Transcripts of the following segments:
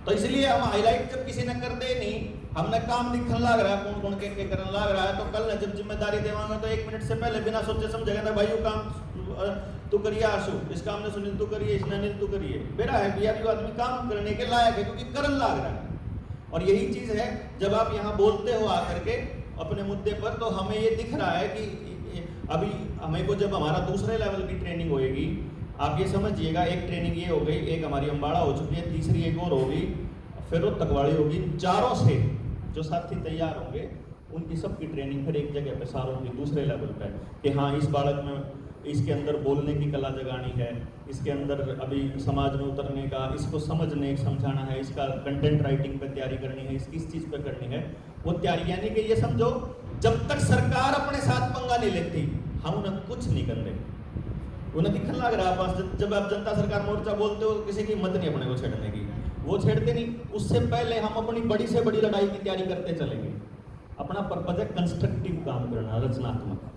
तो इसलिए हम हाईलाइट जब किसी ने कर दे नहीं, हमने काम दिखने लग रहा है, कौन कौन के करने लग रहा है, तो कल ने जब जिम्मेदारी देवांगे तो 1 मिनट से पहले बिना सोचे समझे ना भाई काम तू करिए, आशु इस काम ने सुनील तू करिए, इसने अनिल तू करिए। मेरा है भी यार आदमी काम करने के लायक है क्योंकि करन लग रहा है। और यही चीज है जब आप यहाँ बोलते हो आकर के अपने मुद्दे पर, तो हमें ये दिख रहा है कि अभी हमें को जब हमारा दूसरे लेवल की ट्रेनिंग होएगी, आप ये समझिएगा, एक ट्रेनिंग ये हो गई, एक हमारी अम्बाड़ा हो चुकी है, तीसरी एक और होगी, फिर वो तकवाड़ी होगी। चारों से जो साथी तैयार होंगे उनकी सबकी ट्रेनिंग फिर एक जगह पे सारों की दूसरे लेवल पे कि हाँ इस बालक में इसके अंदर बोलने की कला जगानी है, इसके अंदर अभी समाज में उतरने का, इसको समझने समझाना है, इसका कंटेंट राइटिंग पे तैयारी करनी है, इसकी इस चीज़ पे करनी है वो तैयारी। यानी कि ये समझो जब तक सरकार अपने साथ पंगा नहीं लेती हम उन्हें कुछ नहीं कर रहे। उन्हें दिखने लग रहा है बस जब आप जनता सरकार मोर्चा बोलते हो किसी की हिम्मत नहीं अपने को छेड़ने की, वो छेड़ते नहीं। उससे पहले हम अपनी बड़ी से बड़ी लड़ाई की तैयारी करते चलेंगे। अपना पर्पज है कंस्ट्रक्टिव काम करना, रचनात्मक।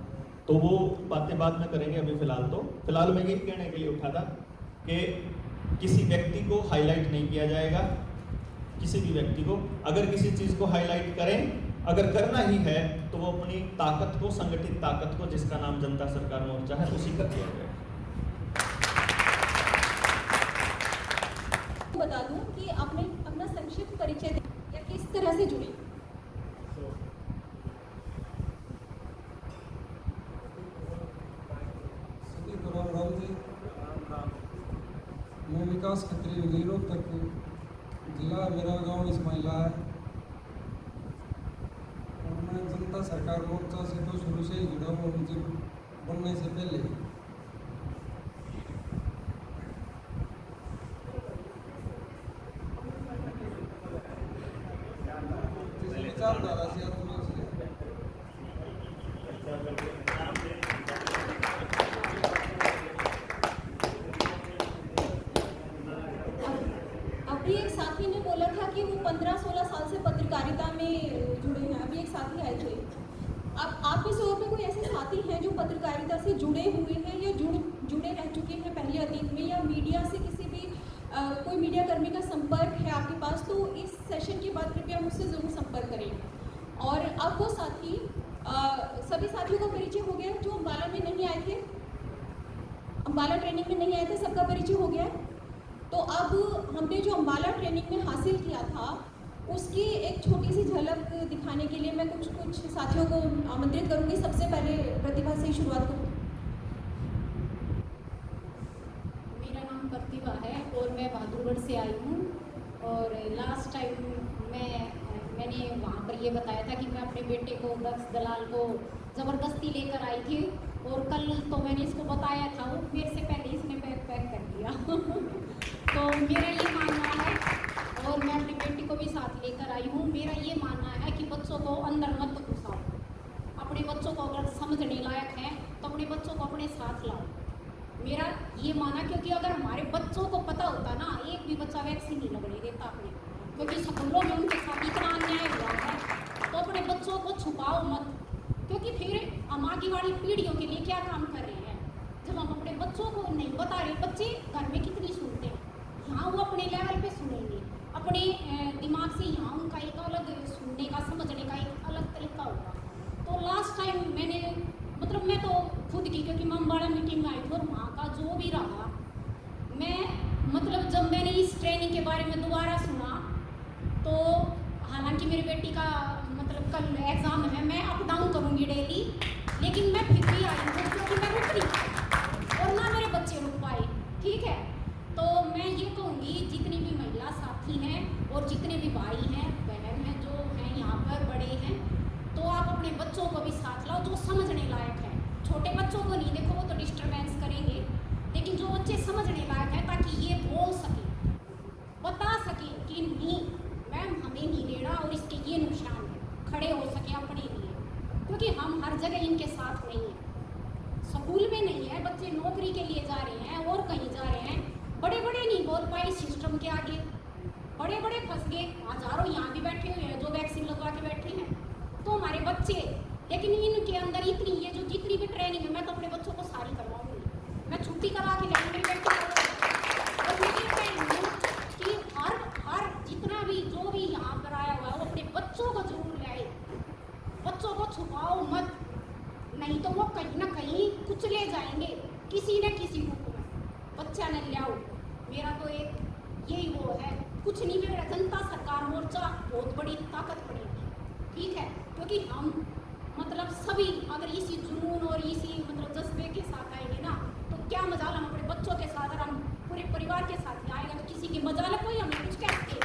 तो वो बातें बाद में करेंगे, अभी फिलहाल मैं यही कहने के लिए उठा था कि किसी व्यक्ति को हाईलाइट नहीं किया जाएगा। किसी भी व्यक्ति को अगर किसी चीज़ को हाईलाइट करें, अगर करना ही है तो वो अपनी ताकत को, संगठित ताकत को, जिसका नाम जनता सरकार मोर्चा है, उसी का किया जाए। बता दूं कि आपने अपना संक्षिप्त परिचय या किस तरह से जुड़े? राम जी, मैं विकास खत्री वजीरों तक जिला मेरा गांव इस्माइला है और मैं जनता सरकार मोर्चा से तो शुरू से ही जुड़ा हूँ, मुझे बनने से पहले। विचारधारा से अभी एक साथी ने बोला था कि वो 15-16 साल से पत्रकारिता में जुड़े हैं। अभी एक साथी आए थे। अब आप में से और में कोई ऐसे साथी हैं जो पत्रकारिता से जुड़े हुए हैं या जुड़े रह चुके हैं पहले अतीत में, या मीडिया से किसी भी कोई मीडिया कर्मी का संपर्क है आपके पास, तो इस सेशन के बाद कृपया मुझसे ज़रूर संपर्क करें। और अब वो साथी सभी साथियों का परिचय हो गया जो अम्बाला में नहीं आए थे, अम्बाला ट्रेनिंग में नहीं आए थे, सबका परिचय हो गया। तो अब हमने जो अम्बाला ट्रेनिंग में हासिल किया था उसकी एक छोटी सी झलक दिखाने के लिए मैं कुछ साथियों को आमंत्रित करूंगी। सबसे पहले प्रतिभा से ही शुरुआत करूँ। मेरा नाम प्रतिभा है और मैं बहादुरगढ़ से आई हूँ। और लास्ट टाइम मैंने वहाँ पर ये बताया था कि मैं अपने बेटे को दक्ष दलाल को ज़बरदस्ती लेकर आई थी, और कल तो मैंने इसको बताया था, वो मेरे से पहले इसने पैक कर दिया तो मेरा ये मानना है, और मैं अपनी बेटी को भी साथ लेकर आई हूँ। मेरा ये मानना है कि बच्चों को अंदर मत घुसाओ। अपने बच्चों को अगर समझने लायक है तो अपने बच्चों को अपने साथ लाओ। मेरा ये माना, क्योंकि अगर हमारे बच्चों को पता होता ना, एक भी बच्चा वैक्सीन नहीं लगने देता अपने, क्योंकि स्कूलों में उनके साथ इतना अन्याय हुआ है। तो अपने बच्चों को छुपाओ मत, क्योंकि फिर हम आगे वाली पीढ़ियों के लिए क्या काम कर रहे हैं जब हम अपने बच्चों को नहीं बता रहे। बच्चे घर में कितनी सुनते हैं, यहाँ वो अपने लेवल पे सुनेंगे, अपने दिमाग से यहाँ उनका एक अलग सुनने का, समझने का एक अलग तरीका होगा। तो लास्ट टाइम मैंने मैं तो खुद की, क्योंकि मैं अम्बाड़ा मीटिंग में आई थी और वहाँ का जो भी रहा, मैं जब मैंने इस ट्रेनिंग के बारे में दोबारा सुना, तो हालांकि मेरी बेटी का कल एग्ज़ाम है, मैं अप डाउन करूँगी डेली, लेकिन मैं फिर भी आई हूँ क्योंकि मैं रुक नहीं पाई और ना मेरे बच्चे रुक पाए। ठीक है, तो मैं ये कहूँगी जितनी भी महिला साथी हैं और जितने भी भाई हैं, बहन हैं, जो हैं यहाँ पर बड़े हैं, तो आप अपने बच्चों को भी साथ लाओ जो समझने लायक है। छोटे बच्चों को नहीं, देखो वो तो डिस्टर्बेंस करेंगे, लेकिन जो बच्चे समझने लायक है, ताकि ये बोल सके, बता सके कि नहीं मैम हमें नहीं लेना और इसके ये नुकसान है, खड़े हो सके अपने लिए, क्योंकि हम हर जगह इनके साथ नहीं हैं। स्कूल में नहीं है, बच्चे नौकरी के लिए जा रहे हैं और कहीं जा रहे हैं, बड़े बड़े नहीं बोल पाए सिस्टम के आगे, बड़े बड़े फंस गए। हजारों यहाँ भी बैठे हुए हैं जो वैक्सीन लगवा के बैठे हैं, तो हमारे बच्चे, लेकिन इनके अंदर इतनी, ये जो जितनी भी ट्रेनिंग है मैं तो अपने बच्चों को सारी करवाऊंगी, मैं छुट्टी करा के लाऊंगी बेटी को। और मैं ये कह रही हूँ कि हर जितना नहीं तो वो कहीं ना कहीं कुचले जाएंगे किसी न किसी रूप में। बच्चा ने लियाओ, मेरा तो एक यही वो है, कुछ नहीं बिगड़ा। जनता सरकार मोर्चा बहुत बड़ी ताकत बनेगी, ठीक है, क्योंकि हम मतलब सभी अगर इसी जुनून और इसी मतलब जज्बे के साथ आएंगे ना तो क्या मजाल हम अपने बच्चों के साथ, अगर हम पूरे परिवार के साथ ही आएगा तो किसी की मजाल है कोई हमें कुछ कहते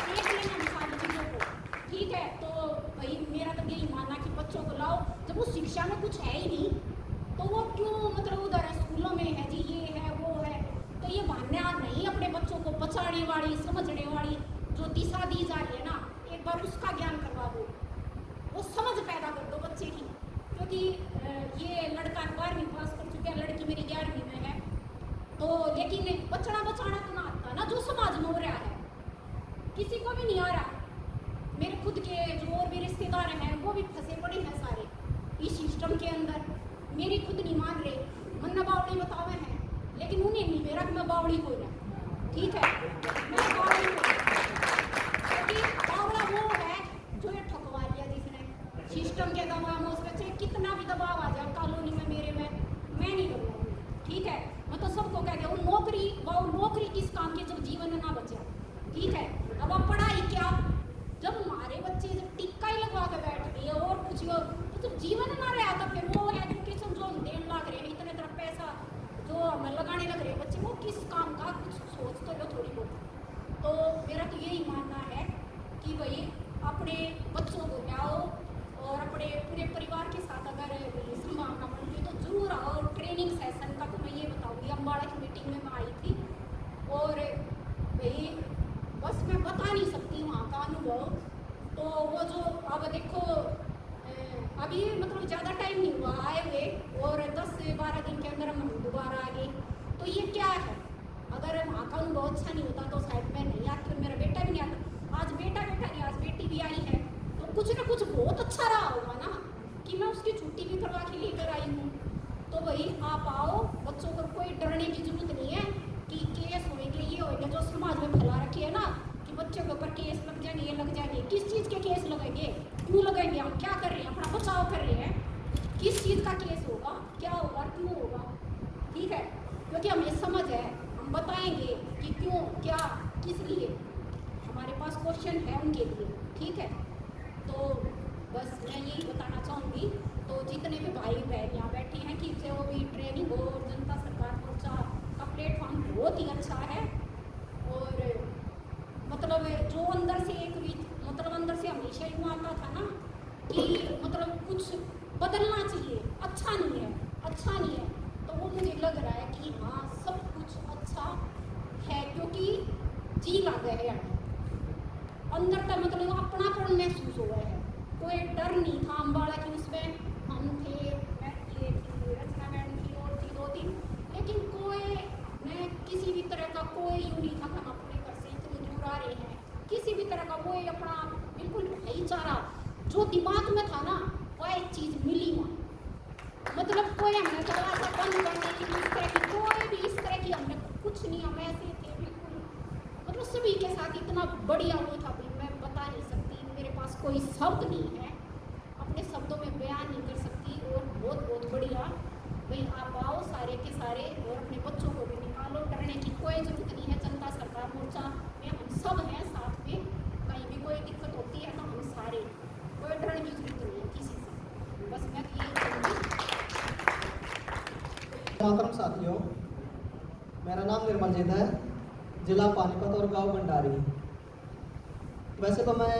देख लेना हम सारी चीज़ों को, ठीक है। तो भाई मेरा तो यही मानना कि बच्चों को लाओ, जब वो शिक्षा में कुछ है ही नहीं तो वो क्यों मतलब उधर है स्कूलों में है जी ये है वो है, तो ये मानना नहीं। अपने बच्चों को बचाने वाली समझने वाली जो दिशा दी जा रही है ना, एक बार उसका ज्ञान करवा दो, वो समझ पैदा कर दो बच्चे की। क्योंकि ये लड़का 12वीं पास कर चुका है, लड़की मेरी 11वीं में है, तो लेकिन बचना बचाना तो ना आता ना, जो समाज में हो रहा है किसी को भी नहीं आ रहा। मेरे खुद के जो और भी रिश्तेदार हैं वो भी फंसे पड़े हैं सारे इस सिस्टम के अंदर। मेरी खुद नहीं मान रहे, मन्ना बावड़ी बतावे हैं, लेकिन उन्हें नहीं मेरा कि मैं बावड़ी को ना, ठीक है, मैं बावड़ी को, क्योंकि बावड़ा वो है जो ये ठकवा लिया जिसने सिस्टम के दबाव में, उस पर चाहे कितना भी दबाव आ जाए कॉलोनी में मेरे में, मैं नहीं करूँगी, ठीक है। मैं तो सबको कह दिया वो नौकरी किस काम की जब जीवन में ना बचा, ठीक है। अब आप पढ़ाई क्या, जब हमारे बच्चे जब टिक्का ही लगवा के बैठ गए और कुछ तो जब जीवन ना रहा तो फिर वो एजुकेशन जो हम देने लग रहे हैं इतने तरह पैसा जो हमें लगाने लग रहे हैं बच्चे, वो किस काम का, कुछ सोच तो लो थोड़ी बहुत। तो मेरा तो यही मानना है कि भाई अपने बच्चों को लाओ और अपने पूरे परिवार के साथ अगर संभावना बनती तो जरूर आओ। ट्रेनिंग सेशन का तो मैं ये बताऊँगी, अम्बाड़ा की मीटिंग में मैं आई थी और भाई बस मैं बता नहीं सकती वहाँ का अनुभव। तो वो जो अब देखो अभी मतलब ज़्यादा टाइम नहीं हुआ आए हुए और 10 से 12 दिन के अंदर हम दोबारा आ गए, तो ये क्या है, अगर वहाँ का अनुभव अच्छा नहीं होता तो शायद मैं नहीं आती और मेरा बेटा भी नहीं आता। आज बेटा नहीं, आज बेटी भी आई है, तो कुछ ना कुछ बहुत अच्छा रहा होगा ना कि मैं उसकी छुट्टी भी करवा के लेकर आई हूँ। तो भाई आप आओ, बच्चों को कोई डरने की जरूरत नहीं है कि केस होएंगे ये होएंगे जो समाज में फैला रखी है ना कि बच्चों के ऊपर केस लग जाएंगे ये लग जाएंगे। किस चीज़ के केस लगेंगे, क्यों लगेंगे, हम क्या कर रहे हैं, अपना बचाव कर रहे हैं, किस चीज़ का केस होगा, क्या होगा, क्यों होगा, ठीक है। क्योंकि हमें समझ है, हम बताएंगे कि क्यों क्या किस लिए, हमारे पास क्वेश्चन है उनके लिए, ठीक है। तो बस मैं यही बताना चाहूँगी। तो जितने भी भाई बहन यहाँ बैठे हैं कि जो भी ट्रेनिंग हो, जनता सरकार मोर्चा का प्लेटफॉर्म बहुत ही अच्छा है और मतलब जो अंदर से एक भी मतलब अंदर से हमेशा यूँ आता था ना कि मतलब कुछ बदलना चाहिए, अच्छा नहीं है, तो वो मुझे लग रहा है कि हाँ सब कुछ अच्छा है क्योंकि जी लग है अंदर तक मतलब अपनापन महसूस हुआ है, कोई डर नहीं था। अम्बाड़ा की उसमें हम थे, मैं ये थी, रचना मैडम थी और थी 2-3, लेकिन कोई मैं किसी भी तरह का कोई यूँ नहीं था कि हम अपने घर से इतने दूर आ रहे हैं, किसी भी तरह का कोई अपना बिल्कुल भाईचारा जो दिमाग में था ना वह एक चीज़ मिली वहाँ। मतलब कोई हमने दरवाजा बंद करने की इस तरह की कोई भी इस तरह की हमने कुछ नहीं, हम ऐसे थे बिल्कुल मतलब सभी के साथ इतना बढ़िया वो था भाई मैं बता नहीं सकती, मेरे पास कोई शब्द नहीं है, अपने शब्दों में बयान नहीं कर सकती। और बहुत बढ़िया भाई आप आओ सारे के सारे और अपने बच्चों को भी निकालो, डरने की कोई ज़रूरत नहीं है। जनता सरकार मोर्चा में हम सब हैं साथ में, कहीं भी कोई दिक्कत होती है तो हम सारे, कोई डरने की जरूरत नहीं है किसी से। बस मैं ये कहूँगी। मातरम साथियों, मेरा नाम निर्मल जीत है, जिला पानीपत और गांव भंडारी। वैसे तो मैं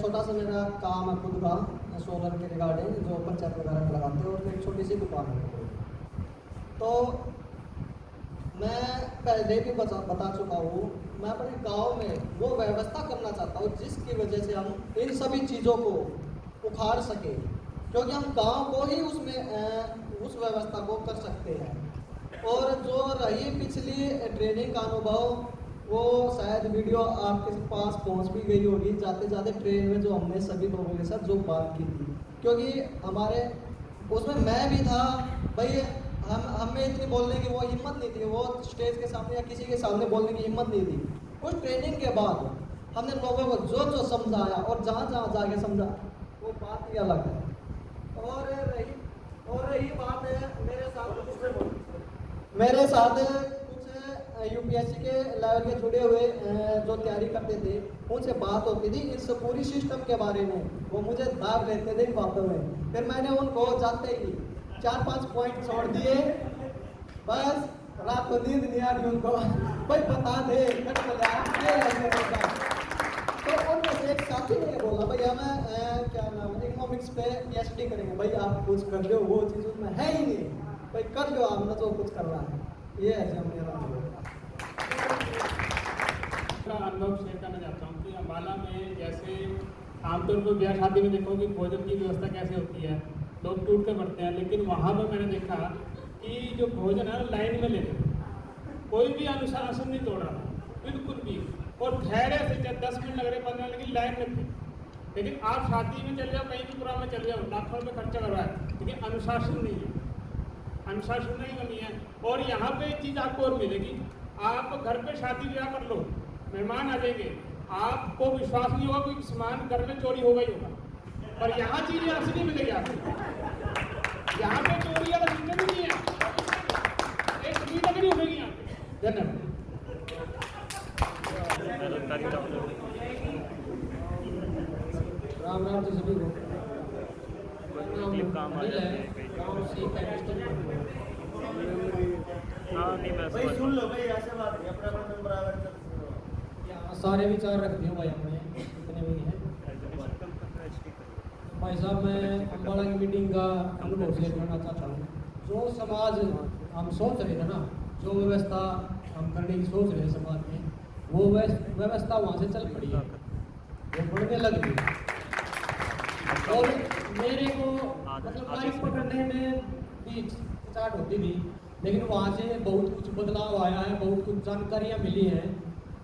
छोटा सा मेरा काम है खुद का सोलर के रिगार्डिंग जो पंचायत वगैरह में लगाते हैं और एक छोटी सी दुकान है। तो मैं पहले भी बता चुका हूँ, मैं अपने गांव में वो व्यवस्था करना चाहता हूँ जिसकी वजह से हम इन सभी चीज़ों को उखाड़ सकें, क्योंकि हम गांव को ही उसमें उस व्यवस्था को कर सकते हैं। और जो रही पिछली ट्रेनिंग का अनुभव वो शायद वीडियो आपके पास पहुंच भी गई होगी जाते जाते ट्रेन में, जो हमने सभी लोगों के साथ जो बात की थी, क्योंकि हमारे उसमें मैं भी था भाई, हमें इतनी बोलने की वो हिम्मत नहीं थी, वो स्टेज के सामने या किसी के सामने बोलने की हिम्मत नहीं थी। कुछ ट्रेनिंग के बाद हमने लोगों को जो समझाया और जहाँ जाके समझा वो बात ही अलग है। और रही बात है मेरे साथ कुछ यूपीएससी के लेवल के जुड़े हुए जो तैयारी करते थे, उनसे बात होती थी इस पूरी सिस्टम के बारे में। वो मुझे दाग लेते थे इन बातों में। फिर मैंने उनको जाते ही 4-5 पॉइंट छोड़ दिए, बस रात को नींद नहीं आ रही उनको। कोई बता दे तो उनमें से एक साथी ने बोला भैया मैं क्या नाम है इकोनॉमिक्स पे पीएचडी करेंगे। भाई आप कुछ कर लो, वो चीज़ उसमें है ही नहीं। भाई कर लो आपने जो कुछ कर रहा है। ये है जो मेरा अनुभव शेयर करना चाहता हूँ कि अम्बाला में जैसे आमतौर पर ब्याह शादी में देखो कि भोजन की व्यवस्था कैसे होती है, लोग टूट कर बढ़ते हैं, लेकिन वहाँ पर मैंने देखा कि जो भोजन है लाइन में लेते थे, कोई भी अनुशासन नहीं तोड़ रहा था बिल्कुल भी, और धैर्य से 10 मिनट लग रहे 15 मिनट लेकिन लाइन में थे। लेकिन आप शादी में चले जाओ, कहीं भी प्रोग्राम में चले जाओ, लाखों रुपये खर्चा कर रहा है, लेकिन अनुशासन नहीं है, अनुशासन नहीं कमी है। और यहाँ पे एक चीज़ आपको और मिलेगी, आप घर पे शादी ब्याह कर लो, मेहमान आ जाएंगे, आपको विश्वास नहीं होगा कोई सामान घर में चोरी होगा ही होगा, पर यहाँ चीज़ें असली मिलेगी आपको। यहाँ पे चोरी वाला सिस्टम ही नहीं है, एक सुविधा भी नहीं उठेगी यहाँ पे। धन्यवाद। राम राम जी सभी को। काम आ जाते हैं भाई सुन लो भाई, ऐसे बात नहीं, अपना नंबर आकर सारे विचार रख दिए भाई हमने जितने भी हैं। भाई साहब मैं अम्बाला की मीटिंग का अनुभव शेयर करना चाहता हूँ। जो समाज हम सोच रहे थे ना, जो व्यवस्था हम करने की सोच रहे हैं समाज में, वो व्यवस्था वहाँ से चल पड़ी है, वो बढ़ने लग गई। और मेरे को मतलब माइक पकड़ने में भी स्टार्ट होती थी, लेकिन वहाँ से बहुत कुछ बदलाव आया है, बहुत कुछ जानकारियाँ मिली हैं।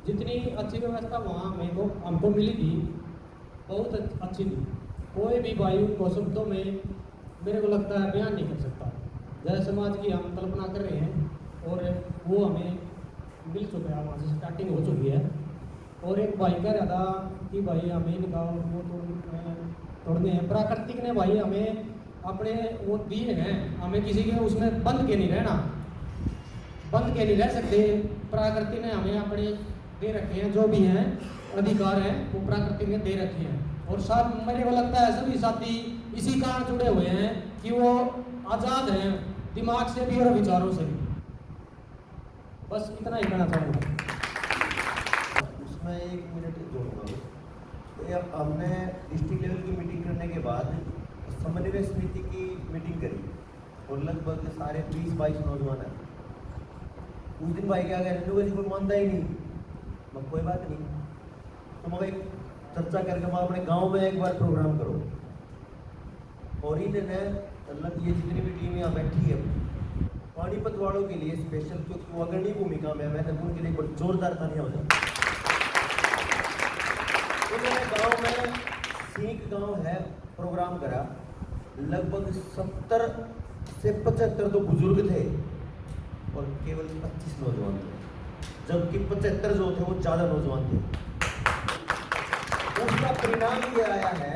जितनी अच्छी व्यवस्था वहाँ हमको मिली थी, बहुत अच्छी थी। कोई भी भाई उनको शब्दों में मेरे को लगता है बयान नहीं कर सकता। जय समाज की हम कल्पना कर रहे हैं और वो हमें मिल चुका है, वहाँ से स्टार्टिंग हो चुकी है। और एक भाई कह रहा था कि भाई हमें इनका वो तोड़ने हैं। प्राकृतिक ने भाई हमें अपने वो दिए हैं, हमें किसी के उसमें बंद के नहीं रहना, बंद के नहीं रह सकते। प्रकृति ने हमें अपने दे रखे हैं, जो भी हैं अधिकार हैं वो प्रकृति ने दे रखे हैं। और सब मेरे को लगता है सभी साथी इसी कारण जुड़े हुए हैं कि वो आज़ाद हैं दिमाग से भी और विचारों से भी। बस इतना ही कहना चाहूँगा। उसमें 1 मिनट जोड़ूंगा। तो हमने डिस्ट्रिक्ट लेवल की मीटिंग करने के बाद समन्वय समिति की मीटिंग करी और लगभग सारे 20-22 नौजवान हैं। उस दिन भाई क्या कह रहे थे, कोई मानता ही नहीं। मैं कोई बात नहीं, तो मगर एक चर्चा करके मैं अपने गांव में एक बार प्रोग्राम करो। और इन्होंने मतलब ये जितनी भी टीम यहाँ बैठी है पानीपत वालों के लिए स्पेशल, क्योंकि वो अग्रणी भूमिका में, मैंने उनके लिए बड़ी जोरदार तालियां हो जाए। उन्होंने गांव में सीख गांव है प्रोग्राम करा, लगभग 70 से 75 तो बुजुर्ग थे और केवल 25 नौजवान थे, जबकि 75 जो थे वो ज़्यादा नौजवान थे। उसका परिणाम ये आया है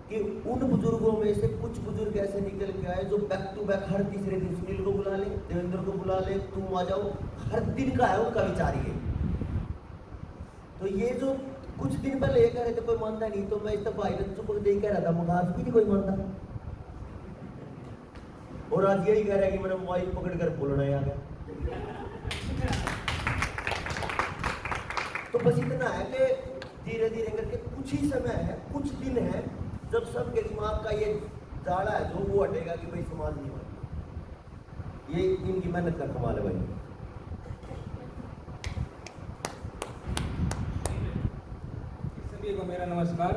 कि उन बुजुर्गों में से कुछ बुजुर्ग ऐसे निकल के आए जो बैक टू बैक हर तीसरे दिन सुनील को बुला ले, देवेंद्र को बुला ले, तुम आ जाओ, हर दिन का है उनका विचार ये। तो ये जो कुछ दिन पहले ये कह रहे थे कोई मानता नहीं, तो मैं इस भाई चुप देख कह रहा था मुझे आज भी नहीं कोई मानता, और आज यही कह रहा है कि मैंने मोबाइल पकड़ कर बोलना है आगे। तो बस इतना है कि धीरे धीरे करके कुछ ही समय है, कुछ दिन है, जब सबके दिमाग का ये जाड़ा है जो वो हटेगा कि भाई समाज नहीं बनेगा। ये इनकी मेहनत का कमाल है भाई। सभी को मेरा नमस्कार।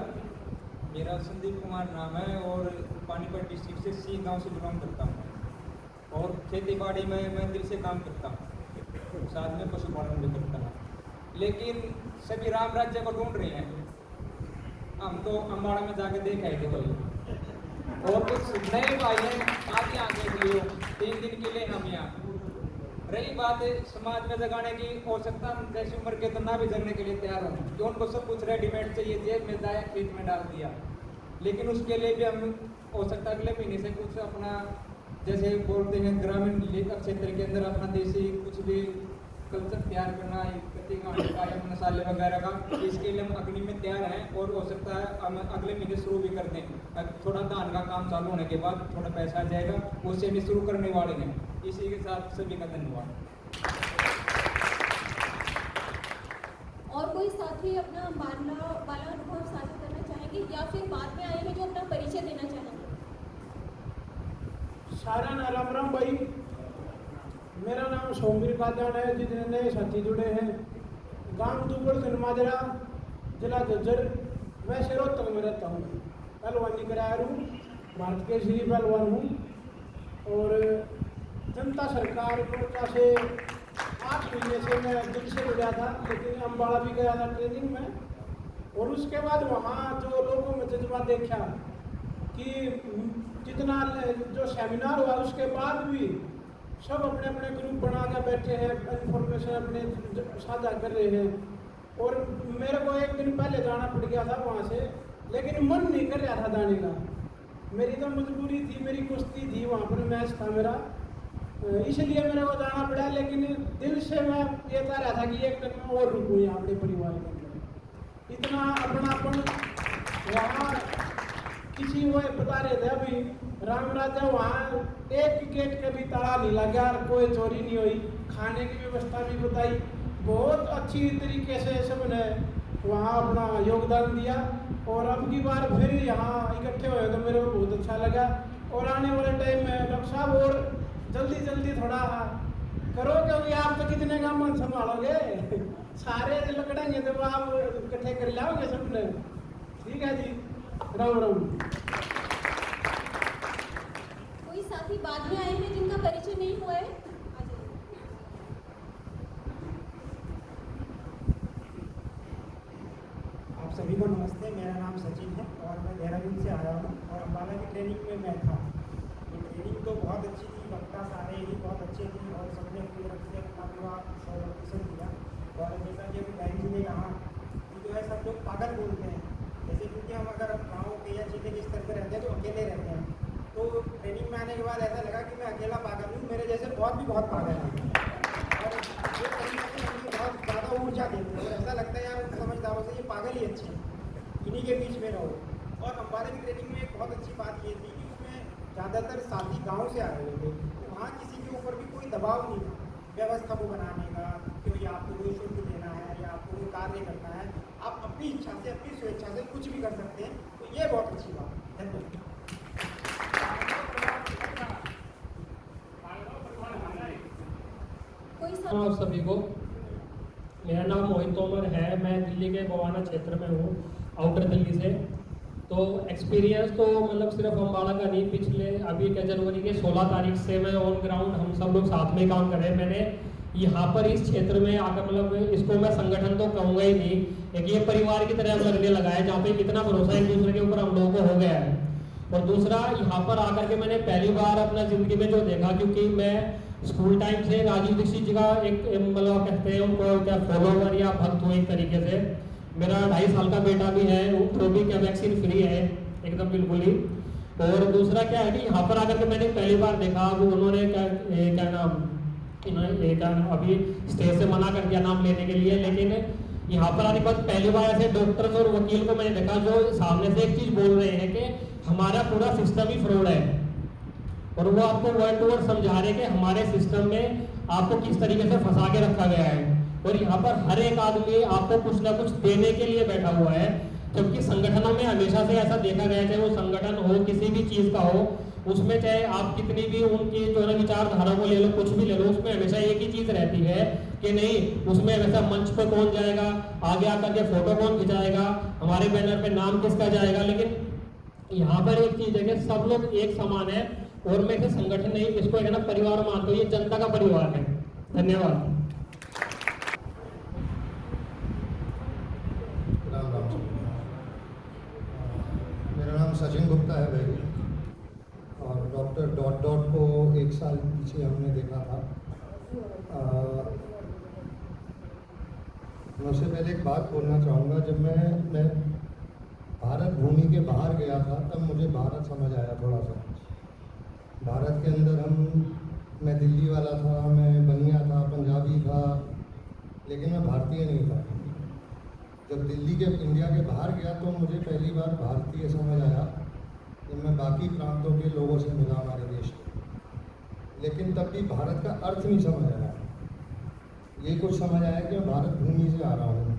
मेरा संदीप कुमार नाम है और पानीपत डिस्ट्रिक्ट से सी गांव से बिलोंग करता हूँ और खेती बाड़ी में मैं दिल से काम करता हूँ, साथ में पशुपालन भी करता हूँ। लेकिन सभी राम राज्य को ढूंढ रहे हैं। हम तो अम्बाड़ा में जाके देख आए थे भाई, और कुछ नए भाई हैं आप यहाँ देख लियो, 3 दिन के लिए हम यहाँ। रही बात है समाज में जगाने की, हो सकता हम जैसी उम्र के तो ना भी जगने के लिए तैयार हों, कि उनको सब कुछ रेडीमेड चाहिए, जेब में जाए खेत में डाल दिया। लेकिन उसके लिए भी हम हो सकता है अगले महीने से कुछ अपना जैसे बोलते हैं ग्रामीण क्षेत्र के अंदर अपना देसी कुछ भी कल्चर तैयार करना का या मसाले वगैरह का, इसके लिए हम अग्नि में तैयार हैं और हो सकता है हम अगले महीने शुरू भी कर दें। थोड़ा धान का काम चालू होने के बाद थोड़ा पैसा आ जाएगा, उससे भी शुरू करने वाले हैं। इसी के साथ सभी का धन्यवाद। और कोई साथी अपना वाला अनुभव साझा करना चाहेंगे या फिर बाद में आए हैं जो अपना परिचय देना चाहेंगे? सारा राम राम भाई, मेरा नाम सोमवीर कादयान है। जितने नए साथी जुड़े हैं, गांव दुबड़ जनमाजरा, जिला झज्जर, मैं रोहतक में रहता हूँ। पहलवानी कराया हूँ, भारत के श्री पहलवान हूँ। और जनता सरकार मोर्चा से 8 महीने से मैं दिल से जुड़ा था, लेकिन अम्बाड़ा भी गया था ट्रेनिंग में। और उसके बाद वहाँ जो लोगों में जज्बा देखा कि जितना जो सेमिनार हुआ उसके बाद भी सब अपने अपने ग्रुप बना कर बैठे हैं, इन्फॉर्मेशन अपने साझा कर रहे हैं। और मेरे को एक दिन पहले जाना पड़ गया था वहाँ से, लेकिन मन नहीं कर रहा था जाने का। मेरी तो मजबूरी थी, मेरी कुश्ती थी, वहाँ पर मैच था मेरा, इसलिए मेरे को जाना पड़ा। लेकिन दिल से मैं ये चाह रहा था कि एक दिन और रुकूँ यहाँ अपने परिवार के अंदर। इतना अपनापन वहाँ किसी वो बता रहे थे अभी, राम राजा वहाँ एक क्रिकेट के भी ताला नहीं लगा, कोई चोरी नहीं हुई, खाने की व्यवस्था भी बताई, बहुत अच्छी तरीके से सबने वहाँ अपना योगदान दिया। और अब की बार फिर यहाँ इकट्ठे हुए तो मेरे को बहुत अच्छा लगा। और आने वाले टाइम में डॉक्टर साहब और जल्दी जल्दी थोड़ा करो, क्योंकि आप तो कितने का मन संभालोगे, सारे लकड़ेंगे तो आप इकट्ठे कर लाओगे सबने। ठीक है जी, राम राम। कोई साथी बाद में आए हैं जिनका परिचय नहीं हुआ है? आ जाइए। आप सभी को नमस्ते। मेरा नाम सचिन है और मैं देहरादून से आया हूँ और अम्बाला की ट्रेनिंग में मैं था। ये ट्रेनिंग तो बहुत अच्छी थी, वक्ता सारे ही बहुत अच्छे थे और सबने पूरी तरह से अपना पूरा 100% दिया। और जैसा कि बहन जी ने कहा कि जो है सब लोग पागल बोलते हैं, जैसे क्योंकि हम अगर गाँव के या जिले के स्तर पर रहते हैं तो अकेले रहते हैं। तो ट्रेनिंग में आने के बाद ऐसा लगा कि मैं अकेला पागल हूँ, मेरे जैसे बहुत पागल हैं। और ये कहीं ना कहीं हमें बहुत ज़्यादा ऊर्जा देते हैं और ऐसा लगता है यार समझदारों से ये पागल ही अच्छे हैं, इन्हीं के बीच में रहो। और अम्बाला की ट्रेनिंग में एक बहुत अच्छी बात ये थी कि उसमें ज़्यादातर साथी गाँव से आए हुए थे, तो वहाँ किसी के ऊपर भी कोई दबाव नहीं था व्यवस्था को बनाने का, क्योंकि आपको कोई शुल्क देना है या आपको कोई कार्य करना है, आप अपनी इच्छा से अपनी स्वेच्छा से कुछ भी कर सकते हैं। तो ये बहुत अच्छी बात है। धन्यवाद। आप सभी को, मेरा नाम मोहित तोमर है। मैं दिल्ली के बवाना क्षेत्र में हूँ, आउटर दिल्ली से। तो एक्सपीरियंस तो मतलब सिर्फ अम्बाला का नहीं, पिछले अभी के जनवरी के 16 तारीख से मैं ऑन ग्राउंड हम सब लोग साथ में काम कर रहे हैं। मैंने यहाँ पर इस क्षेत्र में आकर मतलब इसको मैं संगठन तो कहूँगा ही नहीं, एक ये परिवार की तरह लगने लगा है, जहाँ पे इतना भरोसा एक दूसरे के ऊपर हम लोगों को हो गया है। और दूसरा, यहाँ पर आकर के मैंने पहली बार अपना जिंदगी में जो देखा, क्योंकि मैं स्कूल टाइम से राजीव दीक्षित जी का एक मतलब कहते हैं उनको क्या फॉलोवर या भक्त हूँ एक तरीके से। मेरा 2.5 साल का बेटा भी है, वो भी क्या वैक्सीन फ्री है एकदम बिल्कुल ही। और दूसरा क्या है कि यहाँ पर आकर के मैंने पहली बार देखा, वो उन्होंने क्या नाम, इन्होंने अभी स्टेज से मना कर दिया नाम लेने के लिए, लेकिन यहाँ पर आने के बाद पहली बार ऐसे डॉक्टर्स और वकील को मैंने देखा जो सामने से एक चीज बोल रहे हैं कि हमारा पूरा सिस्टम ही फ्रॉड है, और वो आपको वर्ड टू वर्ड समझा रहे हैं कि हमारे सिस्टम में आपको किस तरीके से फंसा के रखा गया है। और यहाँ पर हर एक आदमी आपको कुछ ना कुछ देने के लिए बैठा हुआ है, जबकि संगठनों में हमेशा से ऐसा देखा गया है, चाहे वो संगठन हो किसी भी चीज का हो, उसमें चाहे आप कितनी भी उनकी जो है विचारधारा को ले लो, कुछ भी ले लो, उसमें हमेशा एक ही चीज रहती है कि नहीं, उसमें वैसा मंच पर कौन जाएगा, आगे आकर के फोटो कौन खिंचाएगा, हमारे बैनर पे नाम किसका जाएगा। लेकिन यहाँ पर एक चीज है कि सब लोग एक समान है, और मैं इसे संगठन नहीं, इसको एक ना परिवार मानता हूँ, ये जनता का परिवार है। धन्यवाद। मेरा नाम सचिन गुप्ता है भाई, और डॉक्टर डॉट डॉट को 1 साल पीछे हमने देखा था। मैं उससे पहले एक बात बोलना चाहूँगा। जब मैं भारत भूमि के बाहर गया था तब मुझे भारत समझ आया थोड़ा सा। भारत के अंदर मैं दिल्ली वाला था, मैं बनिया था, पंजाबी था, लेकिन मैं भारतीय नहीं था। जब दिल्ली के इंडिया के बाहर गया तो मुझे पहली बार भारतीय समझ आया जब मैं बाकी प्रांतों के लोगों से मिला हमारे देश के। लेकिन तब भी भारत का अर्थ नहीं समझ आया। ये कुछ समझ आया कि मैं भारत भूमि से आ रहा हूँ।